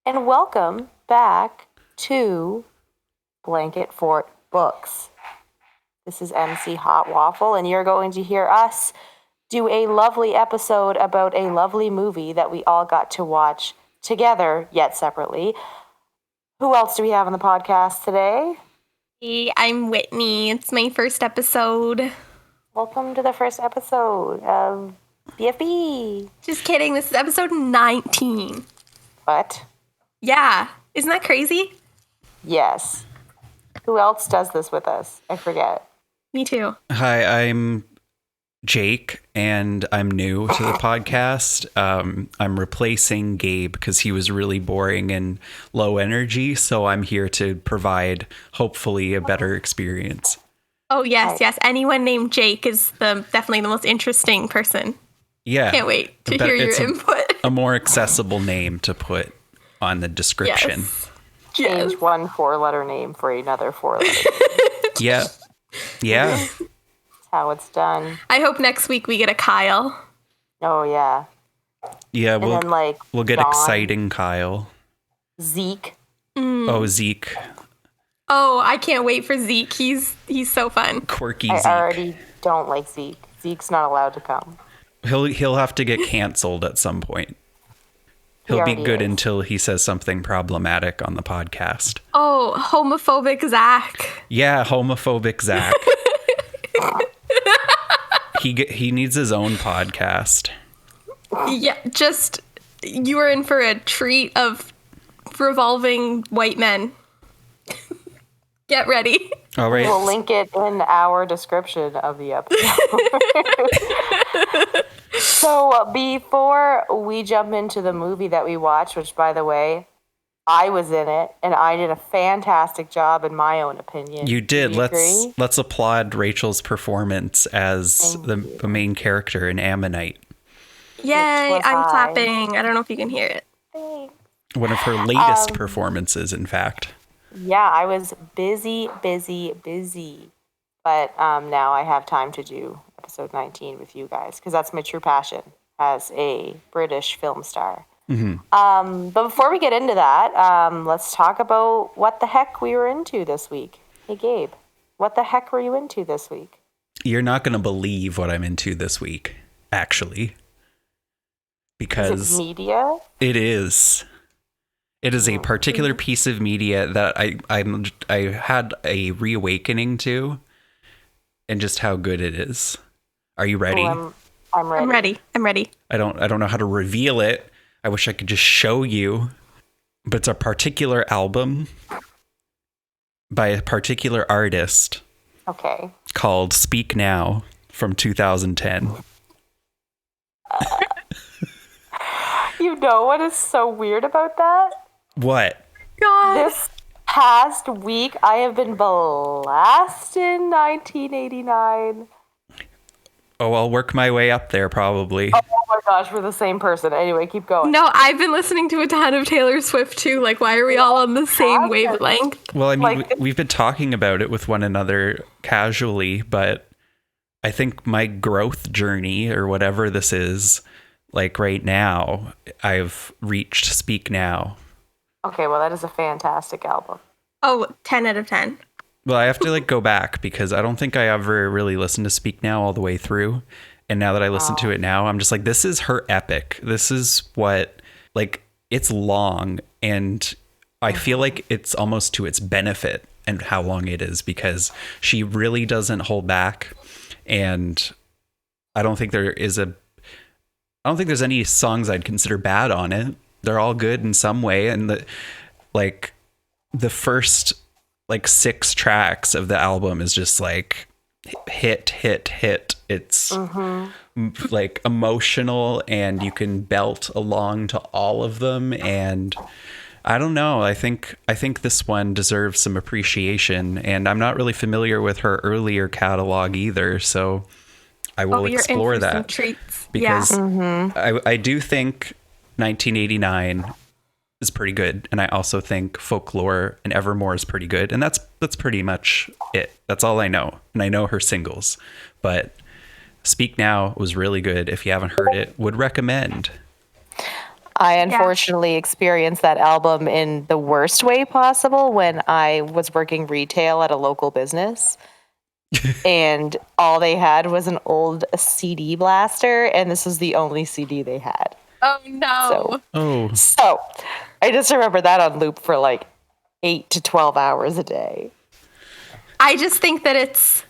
and welcome back to Blanket Fort Books. This is MC Hot Waffle, and you're going to hear us do a lovely episode about a lovely movie that we all got to watch together, yet separately. Who else do we have on the podcast today? Hey, I'm Whitney. It's my first episode. Welcome to the first episode of BFB. Just kidding. This is episode 19. What? Yeah. Isn't that crazy? Yes. Who else does this with us? I forget. Me too. Hi, I'm Jake, and I'm new to the podcast. I'm replacing Gabe because he was really boring and low energy, so I'm here to provide, hopefully, a better experience. Oh, yes, yes. Anyone named Jake is definitely the most interesting person. Yeah. Can't wait to hear your input. A more accessible name to put on the description. Change one 4-letter name for another 4-letter name. Yeah. Yeah. That's how it's done. I hope next week we get a Kyle. Oh, yeah. Yeah, And then, we'll get Dawn, exciting Kyle. Zeke. Oh, Zeke. Oh, I can't wait for Zeke. He's so fun. Quirky I Zeke. already don't like Zeke. Zeke's not allowed to come. He'll have to get canceled at some point. He'll be good is. until he says something problematic on the podcast. Oh, homophobic Zach. Yeah, homophobic Zach. He needs his own podcast. Yeah, you are in for a treat of revolving white men. Get ready. All right. We'll link it in our description of the episode. So before we jump into the movie that we watched, which, by the way, I was in it, and I did a fantastic job in my own opinion. You did. Do you agree? Let's applaud Rachel's performance as the main character in Ammonite. Yay, I'm clapping. I don't know if you can hear it. Thanks. One of her latest performances, in fact. Yeah, I was busy. But now I have time to do episode 19 with you guys, because that's my true passion as a British film star. Mm-hmm. But before we get into that, let's talk about what the heck we were into this week. Hey, Gabe, what the heck were you into this week? You're not going to believe what I'm into this week, actually. Because Is it media? it is. It is a particular piece of media that I had a reawakening to, and just how good it is. Are you ready? Oh, I'm ready. I'm ready. I don't know how to reveal it. I wish I could just show you. But it's a particular album by a particular artist. Okay. Called Speak Now from 2010. You know what is so weird about that? What? God. This past week, I have been blasting 1989. Oh, I'll work my way up there, probably. Oh my gosh, we're the same person. Anyway, keep going. No, I've been listening to a ton of Taylor Swift too. Like, why are we all on the same wavelength? Well, I mean, Like- we've been talking about it with one another casually, but I think my growth journey, or whatever this is, like right now, I've reached Speak Now. Okay, well, that is a fantastic album. Oh, 10 out of 10. Well, I have to go back because I don't think I ever really listened to Speak Now all the way through. And now that I listen to it now, I'm just like, this is her epic. This is what, it's long, and I feel like it's almost to its benefit and how long it is, because she really doesn't hold back. And I don't think there's any songs I'd consider bad on it. They're all good in some way. And the first 6 tracks of the album is just hit. It's emotional, and you can belt along to all of them. And I don't know. I think this one deserves some appreciation, and I'm not really familiar with her earlier catalog either. So I will explore that. Treats. Because yeah. I do think 1989 is pretty good, and I also think Folklore and Evermore is pretty good, and that's pretty much it. That's all I know, and I know her singles, but Speak Now was really good. If you haven't heard it, would recommend. I unfortunately experienced that album in the worst way possible when I was working retail at a local business. And all they had was an old CD blaster, and this was the only CD they had. Oh, no. So I just remember that on loop for like 8 to 12 hours a day. I just think that it's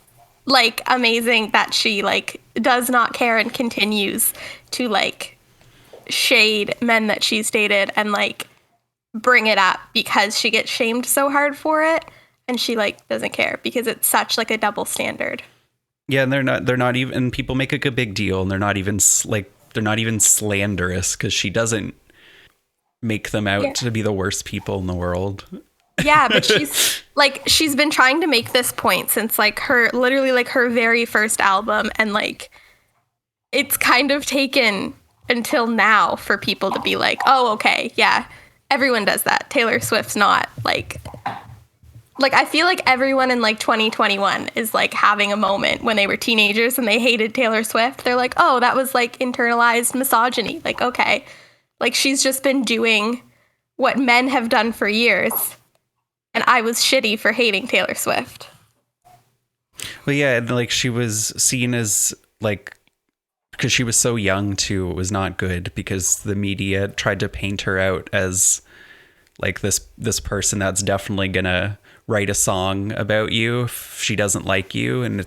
like amazing that she like does not care and continues to like shade men that she's dated and like bring it up because she gets shamed so hard for it, and she like doesn't care because it's such like a double standard. Yeah, and they're not even, people make like a big deal, and they're not even slanderous because she doesn't make them out to be the worst people in the world. Yeah, but she's been trying to make this point since like her very first album, and like it's kind of taken until now for people to be like, oh, okay, yeah, everyone does that. Taylor Swift's not like I feel like everyone in like 2021 is like having a moment when they were teenagers and they hated Taylor Swift. They're like, oh, that was like internalized misogyny. Like, okay, like she's just been doing what men have done for years. And I was shitty for hating Taylor Swift. Well, yeah, and like she was seen as like, because she was so young too, it was not good because the media tried to paint her out as like this person that's definitely gonna write a song about you if she doesn't like you, and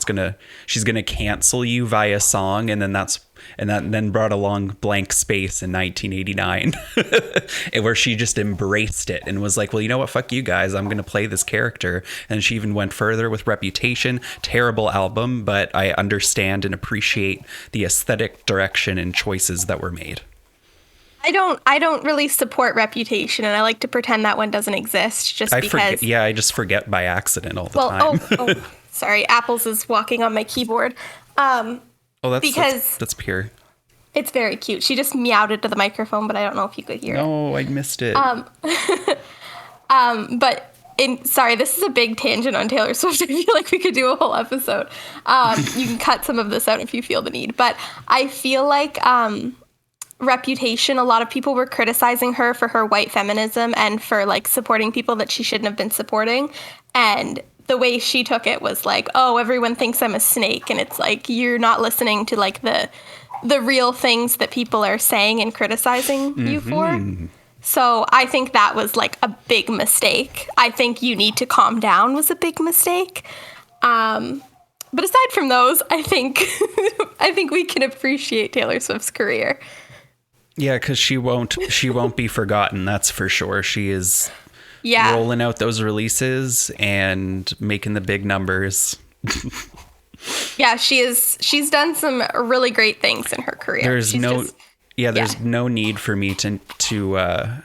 she's gonna cancel you via song, and that then brought along Blank Space in 1989 where she just embraced it and was like, well, you know what, fuck you guys, I'm gonna play this character. And she even went further with Reputation. Terrible album, but I understand and appreciate the aesthetic direction and choices that were made. I don't really support Reputation, and I like to pretend that one doesn't exist just because. I just forget by accident all the time. Oh, sorry, Apples is walking on my keyboard. That's pure. It's very cute. She just meowed into the microphone, but I don't know if you could hear it. No, I missed it. Sorry, this is a big tangent on Taylor Swift. I feel like we could do a whole episode. You can cut some of this out if you feel the need, but I feel like Reputation, a lot of people were criticizing her for her white feminism and for like supporting people that she shouldn't have been supporting. And the way she took it was like, oh, everyone thinks I'm a snake. And it's like, you're not listening to like the real things that people are saying and criticizing you for. So I think that was like a big mistake. I think You Need to Calm Down was a big mistake. But aside from those, I think we can appreciate Taylor Swift's career. Yeah, because she won't be forgotten. That's for sure. She is rolling out those releases and making the big numbers. Yeah, she's done some really great things in her career. There's no need for me to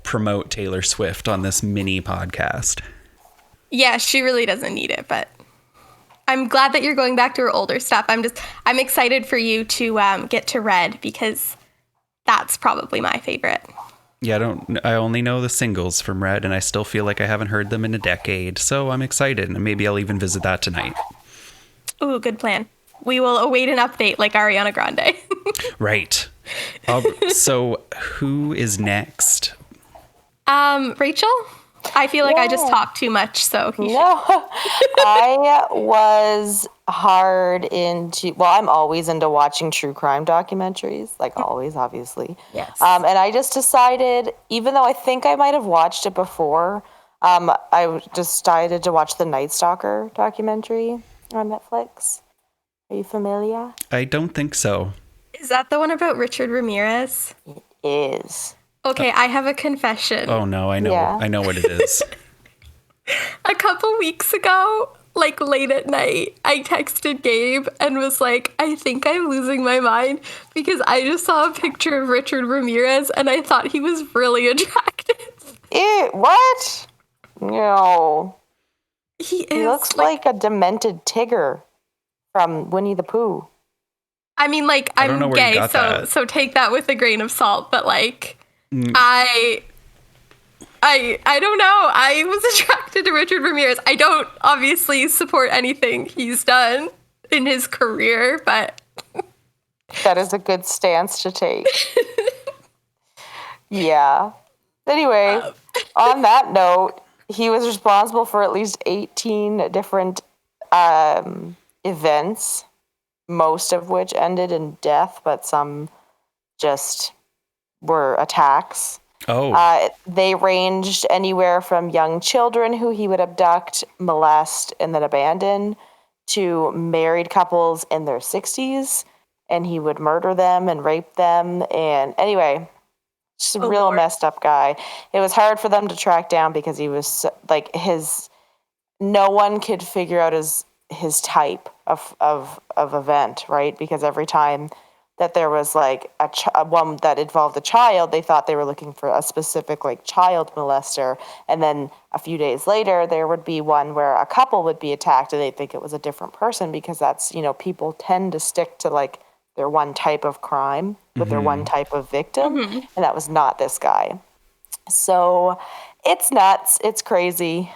promote Taylor Swift on this mini podcast. Yeah, she really doesn't need it, but I'm glad that you're going back to her older stuff. I'm excited for you to get to Red because that's probably my favorite. Yeah, I only know the singles from Red, and I still feel like I haven't heard them in a decade. So I'm excited, and maybe I'll even visit that tonight. Ooh, good plan. We will await an update like Ariana Grande. Right. So who is next? Rachel? I feel like I just talked too much, so you should. I was I'm always into watching true crime documentaries, like always, obviously. Yes. And I just decided, even though I think I might have watched it before, I decided to watch the Night Stalker documentary on Netflix. Are you familiar? I don't think so. Is that the one about Richard Ramirez? It is. Okay, I have a confession. Oh no, I know. Yeah. I know what it is. A couple weeks ago, like late at night, I texted Gabe and was like, I think I'm losing my mind because I just saw a picture of Richard Ramirez and I thought he was really attractive. Ew, what? No. He looks like a demented Tigger from Winnie the Pooh. I mean, like, I'm gay, so take that with a grain of salt, but like, I don't know. I was attracted to Richard Ramirez. I don't obviously support anything he's done in his career, but that is a good stance to take. Yeah. Anyway, on that note, he was responsible for at least 18 different events, most of which ended in death, but some just were attacks. Oh. They ranged anywhere from young children who he would abduct, molest, and then abandon, to married couples in their 60s, and he would murder them and rape them. And anyway, just a real Lord. messed up guy. It was hard for them to track down because he was like no one could figure out his type of event, right? Because every time that there was like a one that involved a child, they thought they were looking for a specific like child molester, and then a few days later there would be one where a couple would be attacked and they think it was a different person, because that's, people tend to stick to like their one type of crime with their one type of victim, and that was not this guy. So it's nuts, it's crazy.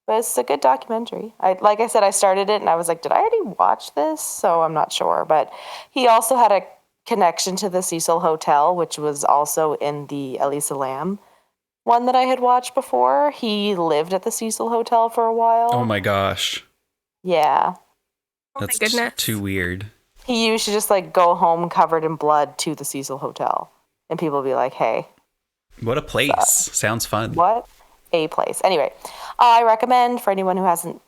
But it's a good documentary. Like I said, I started it and I was like, did I already watch this? So I'm not sure. But he also had a connection to the Cecil Hotel, which was also in the Elisa Lam one that I had watched before. He lived at the Cecil Hotel for a while. Oh my gosh. Yeah. That's goodness. too weird. He used to just like go home covered in blood to the Cecil Hotel. And people would be like, hey. What a place. Sounds fun. What a place. Anyway, I recommend for anyone who hasn't,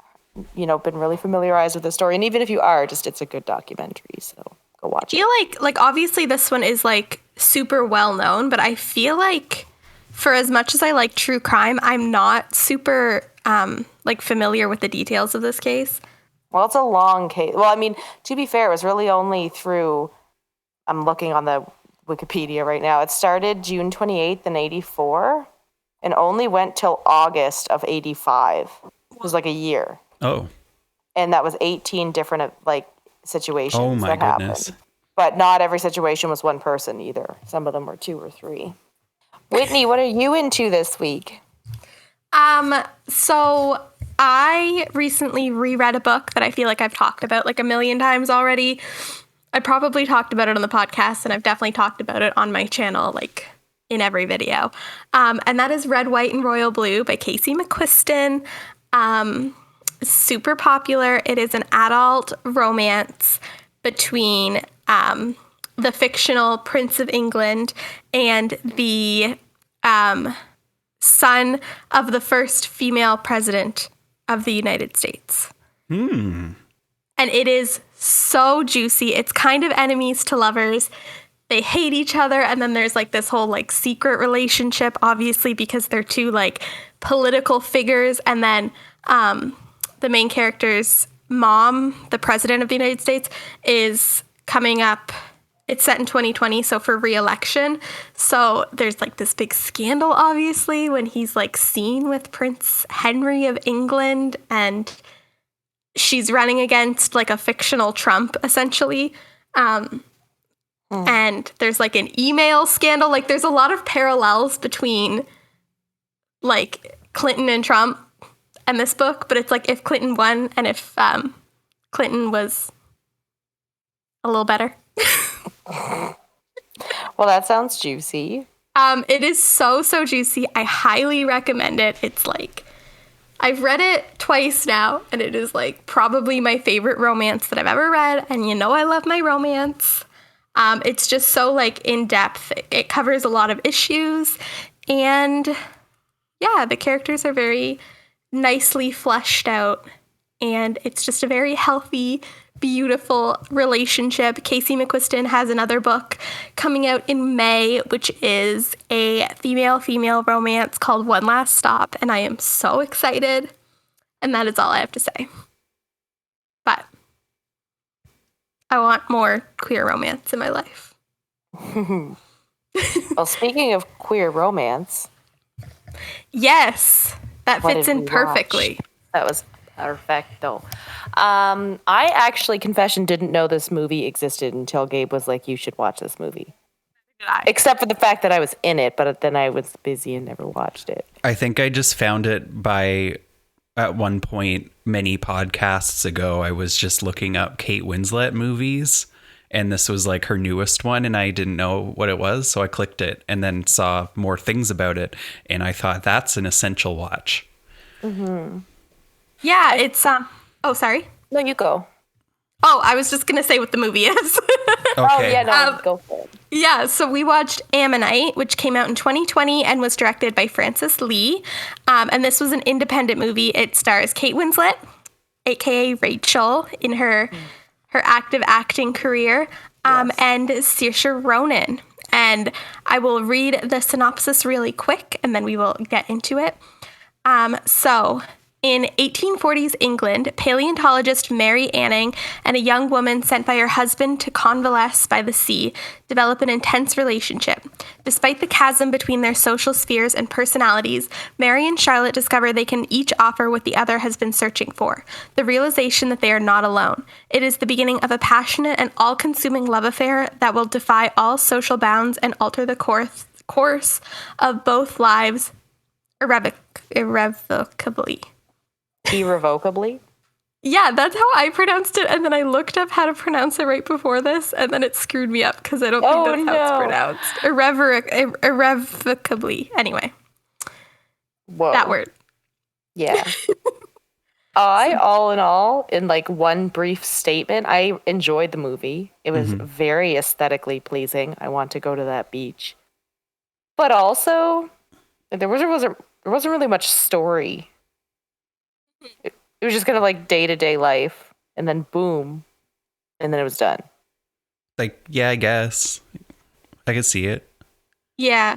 been really familiarized with the story. And even if you are, it's a good documentary. So go watch it. I feel like obviously this one is like super well known, but I feel like for as much as I like true crime, I'm not super like familiar with the details of this case. Well, it's a long case. Well, I mean, to be fair, it was really only through, I'm looking on the Wikipedia right now. It started June 28th in 84 and only went till August of 85. It was like a year. Oh. And that was 18 different like situations Oh my that goodness. happened. But not every situation was one person either. Some of them were 2 or 3. Whitney, what are you into this week? So I recently reread a book that I feel like I've talked about like a million times already. I probably talked about it on the podcast, and I've definitely talked about it on my channel, like in every video. And that is Red, White, and Royal Blue by Casey Mcquisten. Super popular. It is an adult romance between the fictional Prince of England and the son of the first female president of the United States. And it is so juicy. It's kind of enemies to lovers. They hate each other, and then there's like this whole like secret relationship, obviously, because they're 2 like political figures. And then the main character's mom, the president of the United States, is coming up. It's set in 2020, so for re-election. So there's like this big scandal, obviously, when he's like seen with Prince Henry of England, and she's running against like a fictional Trump, essentially. And there's like an email scandal. Like there's a lot of parallels between like Clinton and Trump and this book, but it's like if Clinton won and if Clinton was a little better. Well, that sounds juicy. It is so juicy. I highly recommend it. It's like, I've read it twice now, and it is like probably my favorite romance that I've ever read. And I love my romance. It's just so like in depth. It covers a lot of issues, and yeah, the characters are very nicely fleshed out, and it's just a very healthy, beautiful relationship. Casey Mcquisten has another book coming out in May, which is a female-female romance called One Last Stop, and I am so excited, and that is all I have to say. But I want more queer romance in my life. Well, speaking of queer romance. Yes, that What fits did in we perfectly. watch? That was perfecto. I actually, confession, didn't know this movie existed until Gabe was like, you should watch this movie. Except for the fact that I was in it, but then I was busy and never watched it. I think I just found it at one point, many podcasts ago, I was just looking up Kate Winslet movies, and this was like her newest one, and I didn't know what it was, so I clicked it and then saw more things about it, and I thought that's an essential watch. Yeah, it's oh, sorry. No, you go. Oh, I was just going to say what the movie is. Oh, Okay. yeah, no, go for it. Yeah, so we watched Ammonite, which came out in 2020 and was directed by Francis Lee. And this was an independent movie. It stars Kate Winslet, aka Rachel, in her active acting career, and Saoirse Ronan. And I will read the synopsis really quick, and then we will get into it. So, in 1840s England, paleontologist Mary Anning and a young woman sent by her husband to convalesce by the sea develop an intense relationship. Despite the chasm between their social spheres and personalities, Mary and Charlotte discover they can each offer what the other has been searching for, the realization that they are not alone. It is the beginning of a passionate and all-consuming love affair that will defy all social bounds and alter the course of both lives irrevocably. Irrevocably? Yeah, that's how I pronounced it, and then I looked up how to pronounce it right before this, and then it screwed me up because I don't think that's how it's pronounced. Irrevocably. Anyway. Whoa. That word. Yeah. All in all, in like one brief statement, I enjoyed the movie. It was very aesthetically pleasing. I want to go to that beach. But also, there wasn't really much story. It was just kind of like day-to-day life, and then boom, and then it was done. Like, yeah, I guess I could see it. Yeah.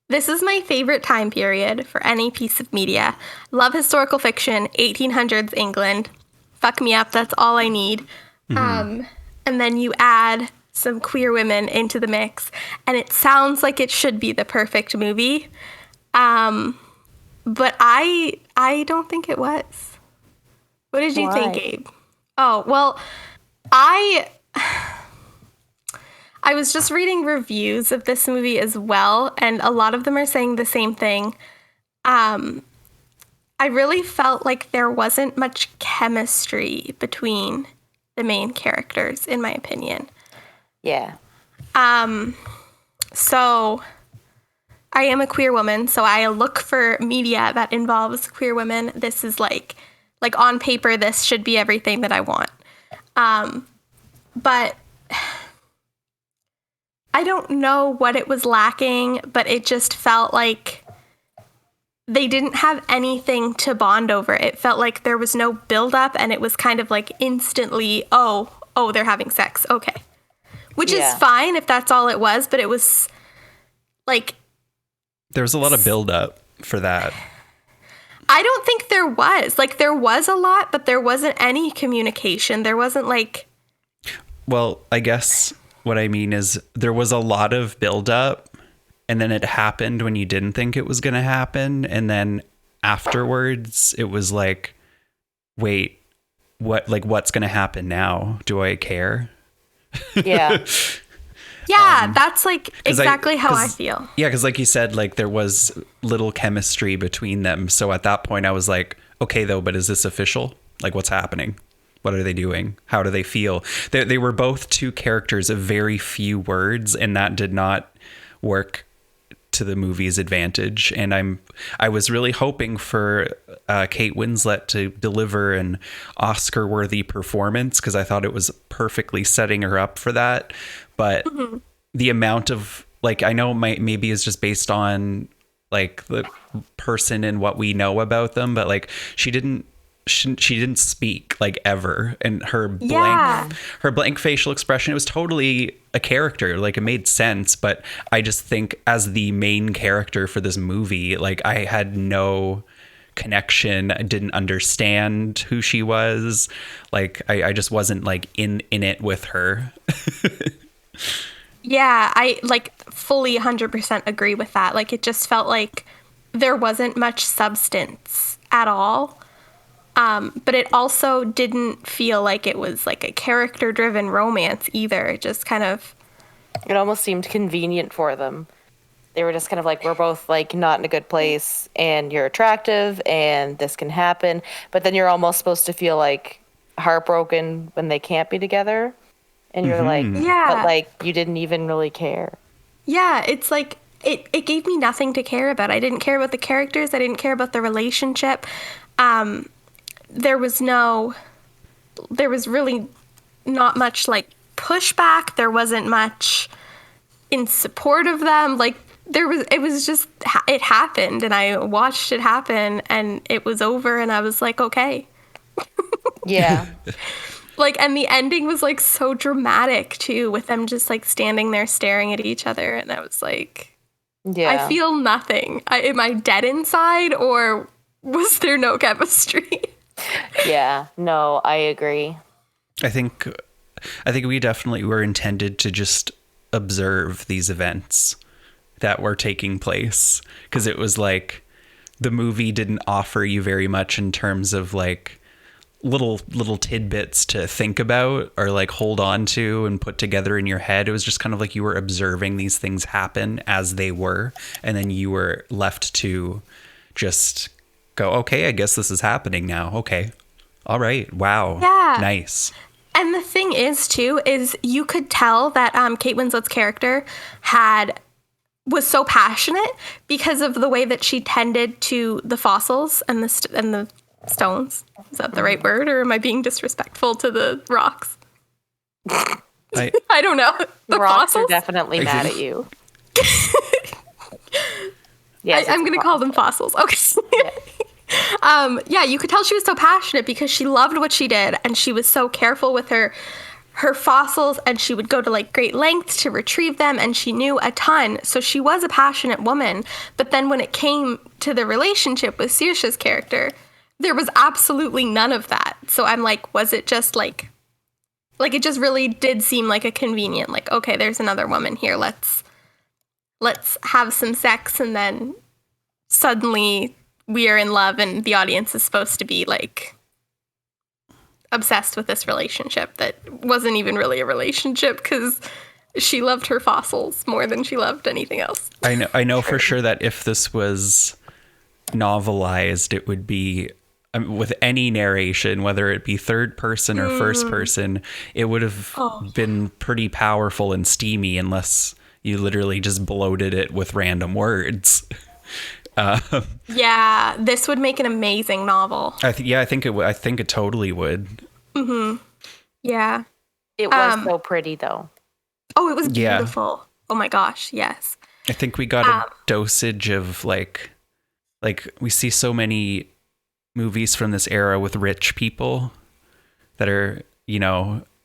This is my favorite time period for any piece of media. Love historical fiction, 1800s England. Fuck me up, that's all I need. And then you add some queer women into the mix, and it sounds like it should be the perfect movie. But I don't think it was. What did you think, Gabe? Oh, well, I was just reading reviews of this movie as well, and a lot of them are saying the same thing. I really felt like there wasn't much chemistry between the main characters, in my opinion. Yeah. So I am a queer woman, so I look for media that involves queer women. This is like on paper, this should be everything that I want. But I don't know what it was lacking, but it just felt like they didn't have anything to bond over. It felt like there was no buildup, and it was kind of like instantly, oh, they're having sex. Okay. Which is fine if that's all it was, but it was like... There was a lot of buildup for that. I don't think there was. Like, there was a lot, but there wasn't any communication. There wasn't like... Well, I guess what I mean is there was a lot of buildup, and then it happened when you didn't think it was going to happen. And then afterwards, it was like, wait, what's going to happen now? Do I care? Yeah. Yeah, that's like exactly how I feel. Yeah, because like you said, like there was little chemistry between them. So at that point I was like, okay, though, but is this official? Like, what's happening? What are they doing? How do they feel? They were both two characters of very few words, and that did not work to the movie's advantage. And I was really hoping for Kate Winslet to deliver an Oscar-worthy performance, because I thought it was perfectly setting her up for that. But the amount of, like, I know maybe is just based on like the person and what we know about them, but like she didn't speak like ever, and her blank facial expression, it was totally a character. Like, it made sense, but I just think as the main character for this movie, like, I had no connection. I didn't understand who she was. Like, I just wasn't like in it with her. Yeah, I like fully 100% agree with that. Like, it just felt like there wasn't much substance at all. But it also didn't feel like it was like a character-driven romance either. It just kind of... It almost seemed convenient for them. They were just kind of like, we're both like not in a good place, and you're attractive, and this can happen. But then you're almost supposed to feel like heartbroken when they can't be together. And you're like, Yeah. but like, you didn't even really care. Yeah, it's like it gave me nothing to care about. I didn't care about the characters. I didn't care about the relationship. There was really not much like pushback. There wasn't much in support of them. Like it was just, it happened and I watched it happen and it was over and I was like, okay. Yeah. Like, and the ending was like so dramatic too, with them just like standing there staring at each other. And I was like, Yeah. I feel nothing. Am I dead inside or was there no chemistry? Yeah. No, I agree. I think we definitely were intended to just observe these events that were taking place, because it was like the movie didn't offer you very much in terms of like little tidbits to think about or like hold on to and put together in your head. It was just kind of like you were observing these things happen as they were, and then you were left to just go, okay, I guess this is happening now. Okay. All right. Wow. Yeah. Nice. And the thing is, too, is you could tell that Kate Winslet's character was so passionate because of the way that she tended to the fossils and the stones. Is that the right word, or am I being disrespectful to the rocks? I don't know. The Rocks fossils? are definitely mad at you. Yes, I'm going to call them fossils. Okay. Yeah, you could tell she was so passionate because she loved what she did and she was so careful with her fossils, and she would go to like great lengths to retrieve them, and she knew a ton. So she was a passionate woman. But then when it came to the relationship with Saoirse's character, there was absolutely none of that. So I'm like, was it just like it just really did seem like a convenient, like, okay, there's another woman here. Let's have some sex, and then suddenly we are in love, and the audience is supposed to be like obsessed with this relationship that wasn't even really a relationship because she loved her fossils more than she loved anything else. I know for sure that if this was novelized, it would be, with any narration, whether it be third person or first person, it would have been pretty powerful and steamy, unless you literally just bloated it with random words. Yeah, this would make an amazing novel. I think it totally would. Mm-hmm. Yeah. It was so pretty, though. Oh, it was beautiful. Yeah. Oh my gosh, yes. I think we got a dosage of like we see so many movies from this era with rich people that are,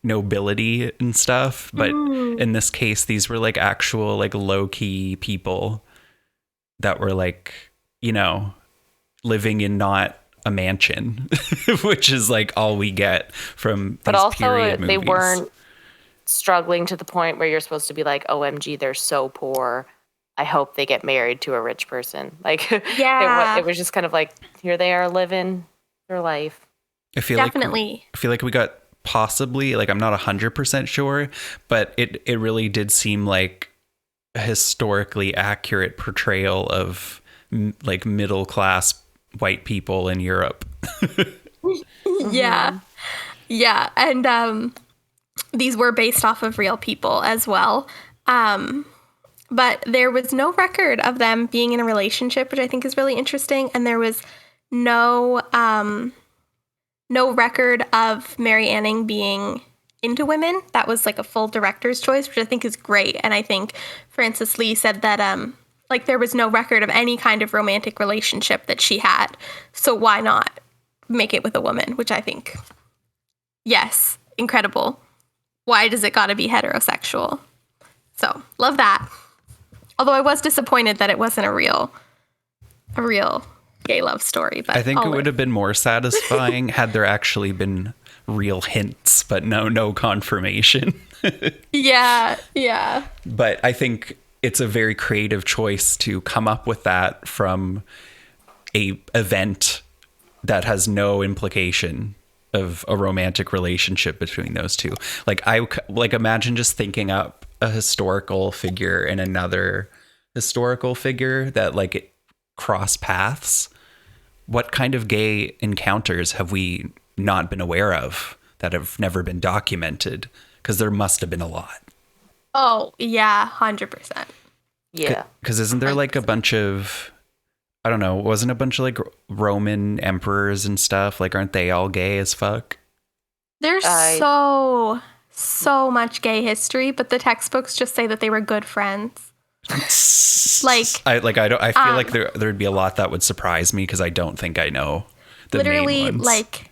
nobility and stuff, but in this case, these were like actual like low-key people that were like, living in not a mansion, which is like all we get from these period movies. They weren't struggling to the point where you're supposed to be like, OMG, they're so poor. I hope they get married to a rich person. Like, yeah. it was just kind of like, here they are living their life. I feel like we got possibly, like, I'm not 100% sure, but it really did seem like a historically accurate portrayal of like middle class white people in Europe. Yeah. Yeah. And these were based off of real people as well. But there was no record of them being in a relationship, which I think is really interesting. And there was no record of Mary Anning being into women. That was like a full director's choice, which I think is great. And I think Frances Lee said that like there was no record of any kind of romantic relationship that she had. So why not make it with a woman? Which I think, yes, incredible. Why does it got to be heterosexual? So love that. Although I was disappointed that it wasn't a real gay love story. But I think it would have been more satisfying had there actually been real hints, but no confirmation. Yeah. But I think it's a very creative choice to come up with that from a event that has no implication of a romantic relationship between those two. Like imagine just thinking up a historical figure and another historical figure that like cross paths. What kind of gay encounters have we not been aware of that have never been documented? Because there must have been a lot. Oh, yeah, 100%. Yeah. Because isn't there like a bunch of, I don't know, wasn't a bunch of like Roman emperors and stuff? Like, aren't they all gay as fuck? There's so much gay history, but the textbooks just say that they were good friends. Like, I feel like there'd be a lot that would surprise me because I don't think I know the literally, main ones. like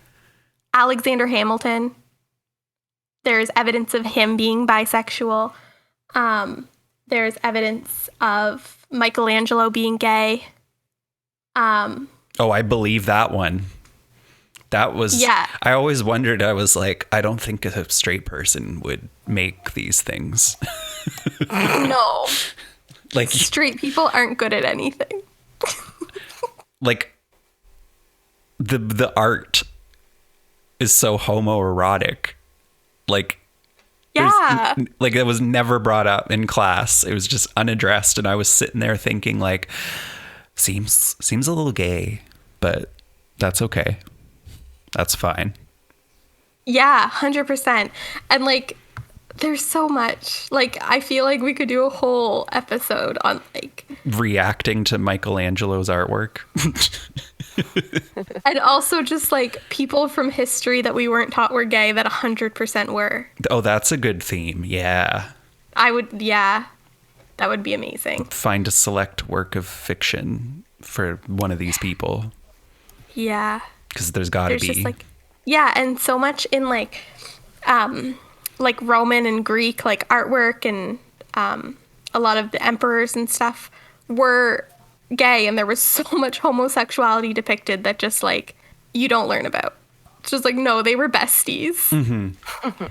Alexander Hamilton. There's evidence of him being bisexual. There's evidence of Michelangelo being gay. Oh, I believe that one. That was, yeah. I always wondered, I was like, I don't think a straight person would make these things. No. Like, straight people aren't good at anything. like the art is so homoerotic. Like, yeah. Like it was never brought up in class. It was just unaddressed. And I was sitting there thinking like, seems a little gay, but that's okay. That's fine. Yeah, 100%. And like, there's so much. Like, I feel like we could do a whole episode on like reacting to Michelangelo's artwork. And also just like people from history that we weren't taught were gay that 100% were. Oh, that's a good theme. Yeah. That would be amazing. Find a select work of fiction for one of these people. Yeah. Because there's got to be. Just like, yeah, and so much in like Roman and Greek like artwork, and a lot of the emperors and stuff were gay, and there was so much homosexuality depicted that just like you don't learn about. It's just like, no, they were besties. Mm-hmm.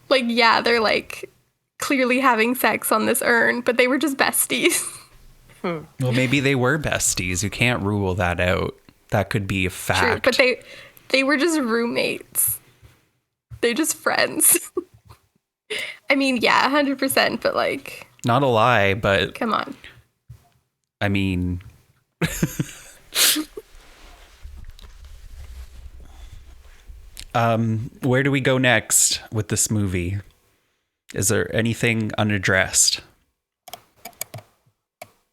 Like, yeah, they're like clearly having sex on this urn, but they were just besties. Well, maybe they were besties. You can't rule that out. That could be a fact. True, but they were just roommates. They're just friends. I mean, yeah, 100%, but like... Not a lie, but... Come on. I mean... where do we go next with this movie? Is there anything unaddressed?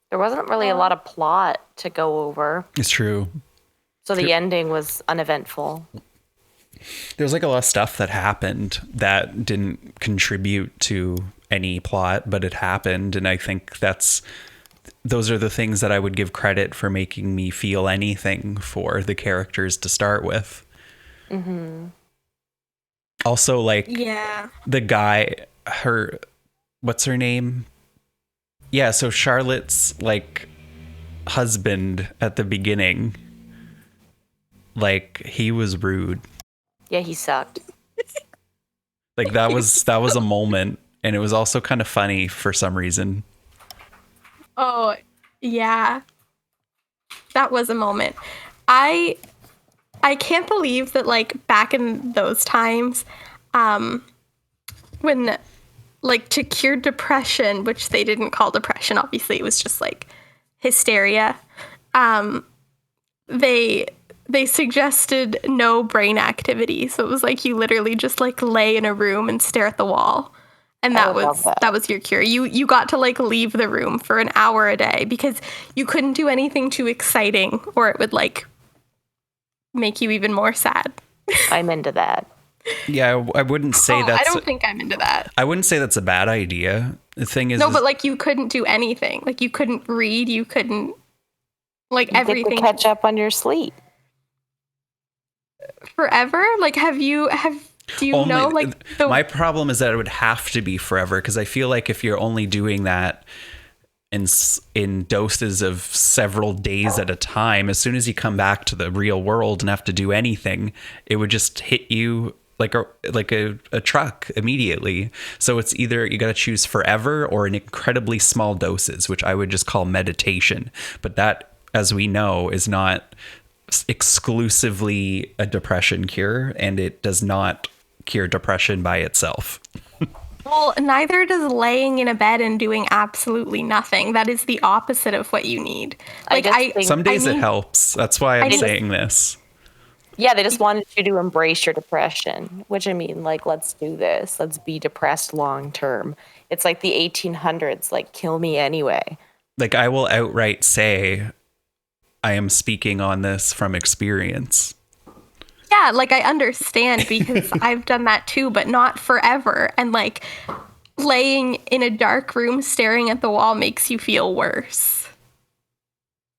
There wasn't really a lot of plot to go over. It's true. So the ending was uneventful. There's like a lot of stuff that happened that didn't contribute to any plot, but it happened. And I think those are the things that I would give credit for making me feel anything for the characters to start with. Mm-hmm. Also, like, yeah, the guy, what's her name? Yeah, so Charlotte's like husband at the beginning, like, he was rude. Yeah, he sucked. Like, that was a moment, and it was also kind of funny for some reason. Oh, yeah. That was a moment. I can't believe that, like, back in those times, when, like, to cure depression, which they didn't call depression, obviously, it was just, like, hysteria, they suggested no brain activity. So it was like you literally just, like, lay in a room and stare at the wall. And that was your cure. You got to, like, leave the room for an hour a day because you couldn't do anything too exciting or it would, like, make you even more sad. I'm into that. Yeah, I wouldn't say I don't think I'm into that. I wouldn't say that's a bad idea. The thing is... No, but, like, you couldn't do anything. Like, you couldn't read. You couldn't... Like, you everything... get to catch up on your sleep. Forever? Like, do you know, like... My problem is that it would have to be forever, because I feel like if you're only doing that in doses of several days at a time, as soon as you come back to the real world and have to do anything, it would just hit you like a truck immediately. So it's either you got to choose forever or in incredibly small doses, which I would just call meditation. But that, as we know, is not exclusively a depression cure, and it does not cure depression by itself. Well, neither does laying in a bed and doing absolutely nothing. That is the opposite of what you need. Like, some days it helps. That's why I'm saying this. Yeah, they just wanted you to embrace your depression, which I mean, like, let's do this. Let's be depressed long term. It's like the 1800s, like, kill me anyway. Like, I will outright say I am speaking on this from experience. Yeah, like I understand because I've done that too, but not forever. And like laying in a dark room staring at the wall makes you feel worse.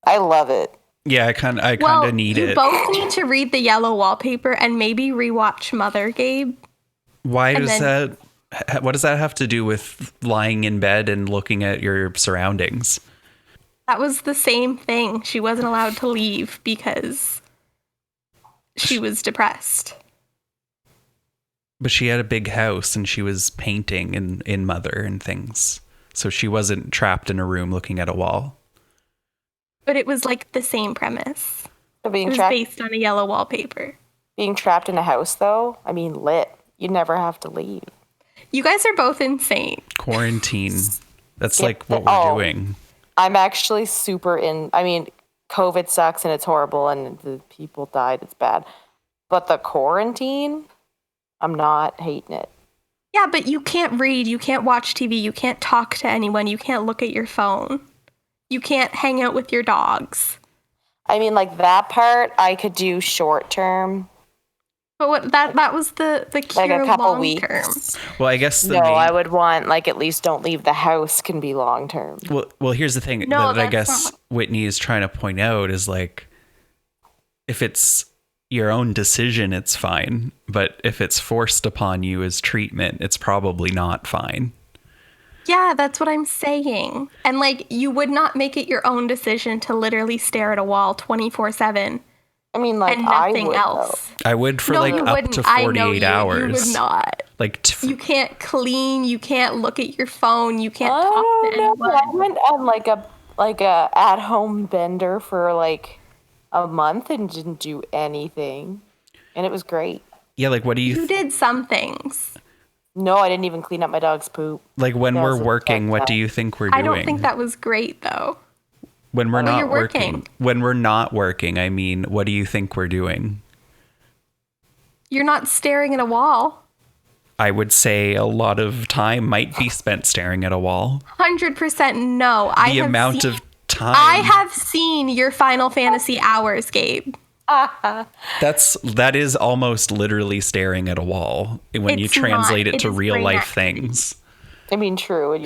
I love it. Yeah, I kind of need you it. both need to read The Yellow Wallpaper and maybe rewatch Mother, Gabe. Why does that? What does that have to do with lying in bed and looking at your surroundings? That was the same thing. She wasn't allowed to leave because she was depressed. But she had a big house and she was painting in Mother and things. So she wasn't trapped in a room looking at a wall. But it was like the same premise. So It was based on a yellow wallpaper. being trapped in a house, though, I mean, lit. You never have to leave. You guys are both insane. Quarantine. That's like what we're doing. I'm actually I mean, COVID sucks and it's horrible and the people died. It's bad. But the quarantine, I'm not hating it. Yeah, but you can't read, you can't watch TV, you can't talk to anyone, you can't look at your phone. You can't hang out with your dogs. I mean, like, that part I could do short term. But that was the cure Like a couple long weeks. term. Well, I guess I would want, like, at least don't leave the house can be long term. Well, here's the thing No, that I that's guess not. Whitney is trying to point out is like, if it's your own decision, it's fine. But if it's forced upon you as treatment, it's probably not fine. Yeah, that's what I'm saying. And like, you would not make it your own decision to literally stare at a wall 24/7 I mean, like, and nothing I would, else. I would for No, like you up wouldn't. to I know 48 you. hours. You would not. Like You can't clean. You can't look at your phone. You can't I talk to don't know. anyone. I went on like a at home bender for like a month and didn't do anything, and it was great. Yeah, like what do You did some things. No, I didn't even clean up my dog's poop. like when Yeah, we're so working, that's what that. do you think we're doing? I don't think that was great though. When we're Well, not you're working. When we're not working, I mean, what do you think we're doing? You're not staring at a wall. I would say a lot of time might be spent staring at a wall. 100% no. The amount of time. I have seen your Final Fantasy hours, Gabe. That is almost literally staring at a wall when you It's translate not. it to It is real brain life activity. things. I mean, true, and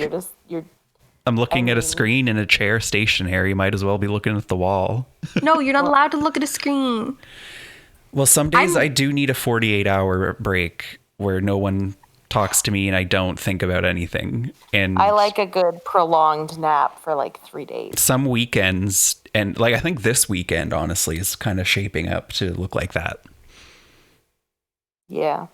you're. I'm looking at a screen in a chair stationary. Might as well be looking at the wall. No, you're not allowed to look at a screen. Well, some days I do need a 48-hour break where no one talks to me and I don't think about anything. And I like a good prolonged nap for like 3 days. some weekends, and like I think this weekend, honestly, is kind of shaping up to look like that. Yeah.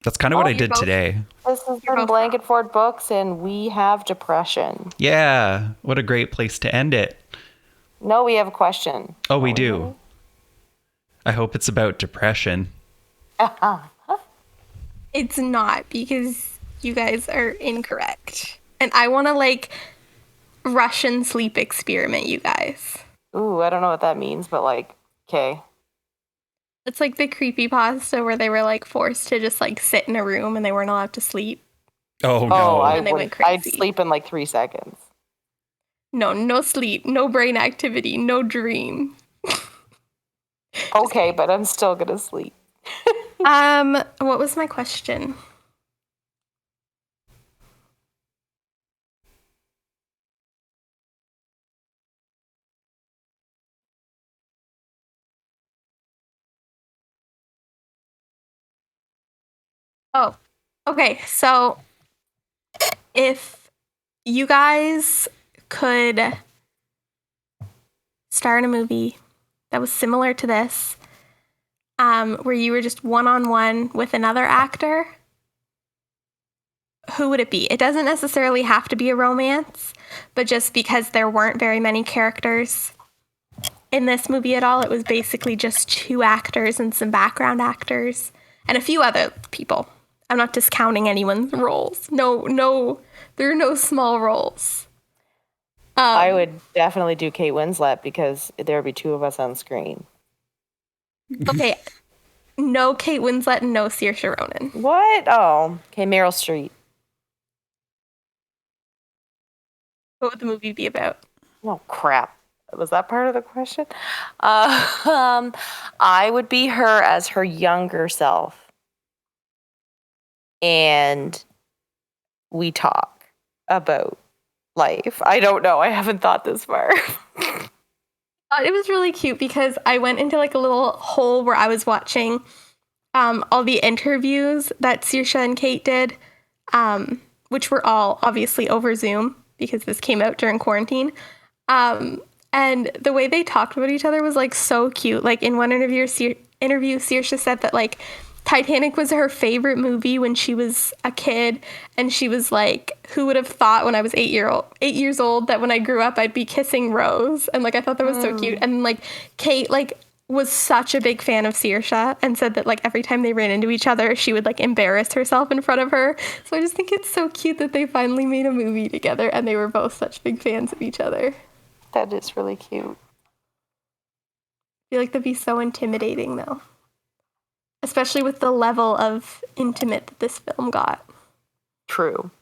That's kind of what I you're did both- today. This has You're been both Blanket Fort Books, and we have depression. Yeah, what a great place to end it. No, we have a question. Oh, we do. I hope it's about depression. It's not because you guys are incorrect. And I want to like Russian sleep experiment you guys. Ooh, I don't know what that means, but like, okay. It's like the creepypasta where they were like forced to just like sit in a room and they weren't allowed to sleep. Oh, no. Oh, And they went I'd crazy. sleep in like 3 seconds. No sleep, no brain activity, no dream. Okay, but I'm still gonna sleep. What was my question? Oh, okay. So if you guys could star in a movie that was similar to this, where you were just one-on-one with another actor, who would it be? It doesn't necessarily have to be a romance, but just because there weren't very many characters in this movie at all, it was basically just 2 actors and some background actors and a few other people. I'm not discounting anyone's roles. No, there are no small roles. I would definitely do Kate Winslet because there would be 2 of us on screen. Okay, no Kate Winslet and no Saoirse Ronan. What? Oh, okay, Meryl Streep. What would the movie be about? Oh, crap. Was that part of the question? I would be her as her younger self. And we talk about life. I don't know. I haven't thought this far. It was really cute because I went into like a little hole where I was watching all the interviews that Saoirse and Kate did, which were all obviously over Zoom because this came out during quarantine. And the way they talked about each other was like so cute. Like in one interview, Saoirse said that like Titanic was her favorite movie when she was a kid, and she was like, "Who would have thought when I was 8 years old that when I grew up I'd be kissing Rose?" And like I thought that was so cute. And like Kate like was such a big fan of Saoirse and said that like every time they ran into each other, she would like embarrass herself in front of her. So I just think it's so cute that they finally made a movie together and they were both such big fans of each other. That is really cute. I feel like that'd be so intimidating though. Especially with the level of intimate that this film got. True.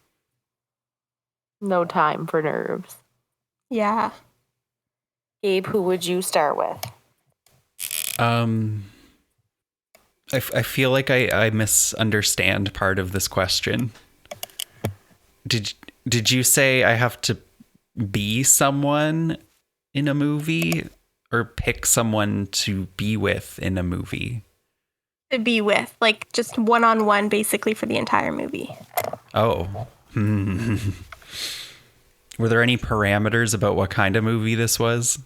No time for nerves. Yeah. Gabe, who would you start with? I feel like I misunderstand part of this question. Did you say I have to be someone in a movie or pick someone to be with in a movie? To be with, like just one-on-one basically for the entire movie. Oh. Were there any parameters about what kind of movie this was?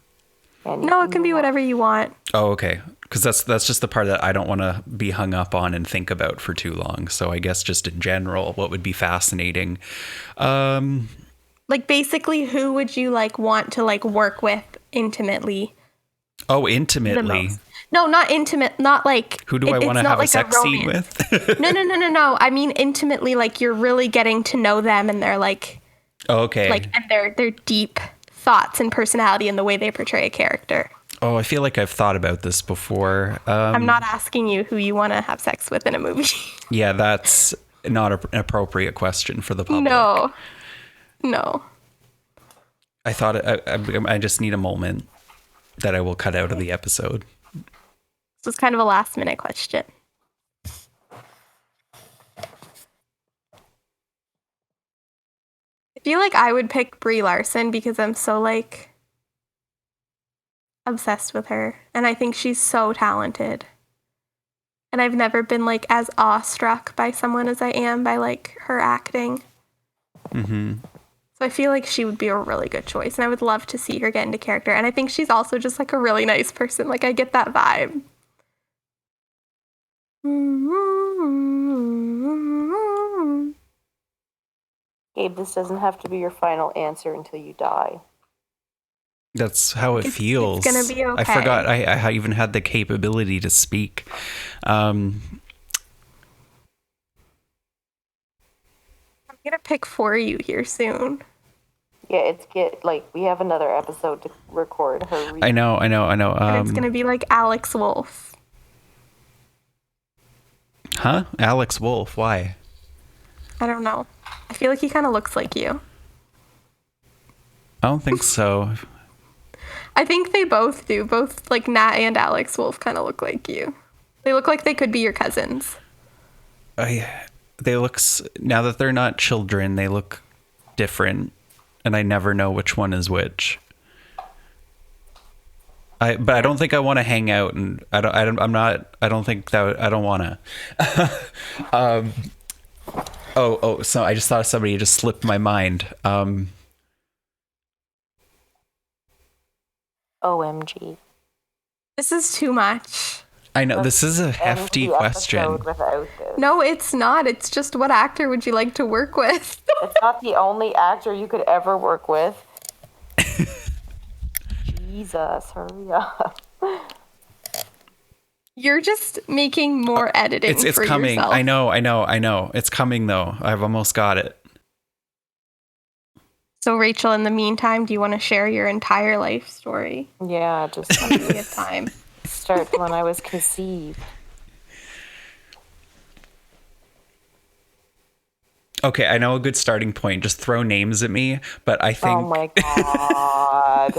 No, it can be whatever you want. Oh, okay. Because that's just the part that I don't want to be hung up on and think about for too long. So I guess just in general, what would be fascinating? Like basically, who would you like want to like work with intimately? Oh, intimately. No, not intimate. Not like who do I want to have like a sex scene with? No. I mean intimately, like you're really getting to know them, and they're like, oh, okay, like and their deep thoughts and personality and the way they portray a character. Oh, I feel like I've thought about this before. I'm not asking you who you want to have sex with in a movie. Yeah, that's not an appropriate question for the public. No. I thought I just need a moment that I will cut out of the episode. This was kind of a last minute question. I feel like I would pick Brie Larson because I'm so like obsessed with her, and I think she's so talented. And I've never been like as awestruck by someone as I am by like her acting. Mm-hmm. So I feel like she would be a really good choice, and I would love to see her get into character. And I think she's also just like a really nice person. Like I get that vibe. Gabe, this doesn't have to be your final answer until you die. That's how it feels. It's gonna be okay. I forgot I even had the capability to speak. I'm gonna pick for you here soon. Yeah, we have another episode to record her. I know. And it's gonna be like Alex Wolff. Huh? Alex Wolff? Why? I don't know. I feel like he kind of looks like you. I don't think so. I think they both do. Both like Nat and Alex Wolff kind of look like you. They look like they could be your cousins. They look, now that they're not children, they look different, and I never know which one is which. But I don't think I want to hang out, and I don't think that I don't want to. So I just thought of somebody who just slipped my mind. OMG. This is too much. I know, this is a hefty question. No, it's not. It's just, what actor would you like to work with? It's not the only actor you could ever work with. Jesus, hurry up. You're just making more editing It's for coming. yourself. I know. It's coming, though. I've almost got it. So, Rachel, in the meantime, do you want to share your entire life story? Yeah, just We have time. Start when I was conceived. Okay, I know a good starting point. Just throw names at me, but I think... Oh my god.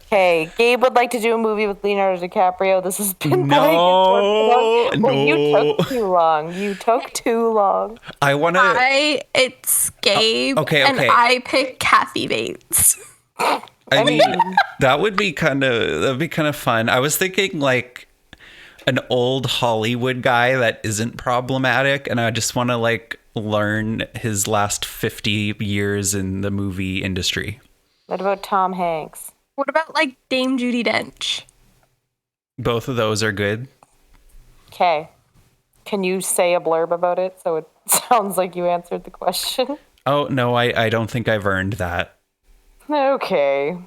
Okay, Gabe would like to do a movie with Leonardo DiCaprio. This has been No, You took too long. You took too long. I want to... It's Gabe. Okay. And I pick Kathy Bates. I mean, that'd be kind of fun. I was thinking like an old Hollywood guy that isn't problematic, and I just want to like learn his last 50 years in the movie industry. What about Tom Hanks? What about like Dame Judi Dench? Both of those are good. Okay. Can you say a blurb about it so it sounds like you answered the question? Oh, no, I don't think I've earned that. Okay.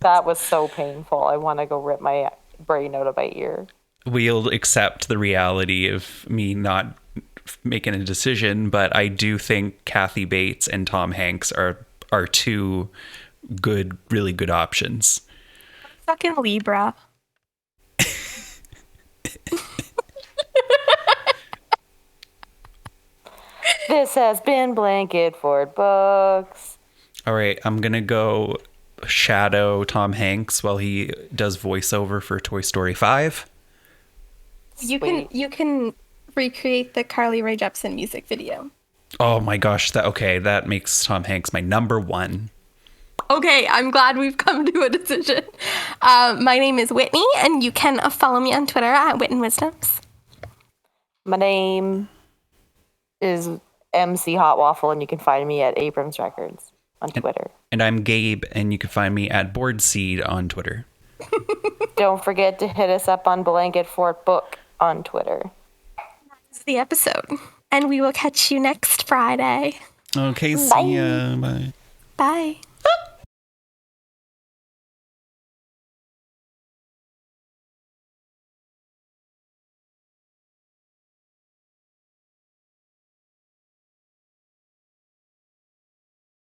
That was so painful. I want to go rip my brain out of my ear. We'll accept the reality of me not making a decision, but I do think Kathy Bates and Tom Hanks are two good, really good options. Fucking Libra. This has been Blanket Fort Books. All right, I'm gonna go shadow Tom Hanks while he does voiceover for Toy Story 5. You can recreate the Carly Rae Jepsen music video. Oh my gosh, that makes Tom Hanks my number one. Okay, I'm glad we've come to a decision. My name is Whitney, and you can follow me on Twitter at Wit and Wisdoms. My name is MC Hot Waffle, and you can find me at Abrams Records on Twitter. And I'm Gabe, and you can find me at Boardseed on Twitter. Don't forget to hit us up on Blanket Fort Book on Twitter. That's the episode, and we will catch you next Friday. Okay, see ya. Bye. Bye.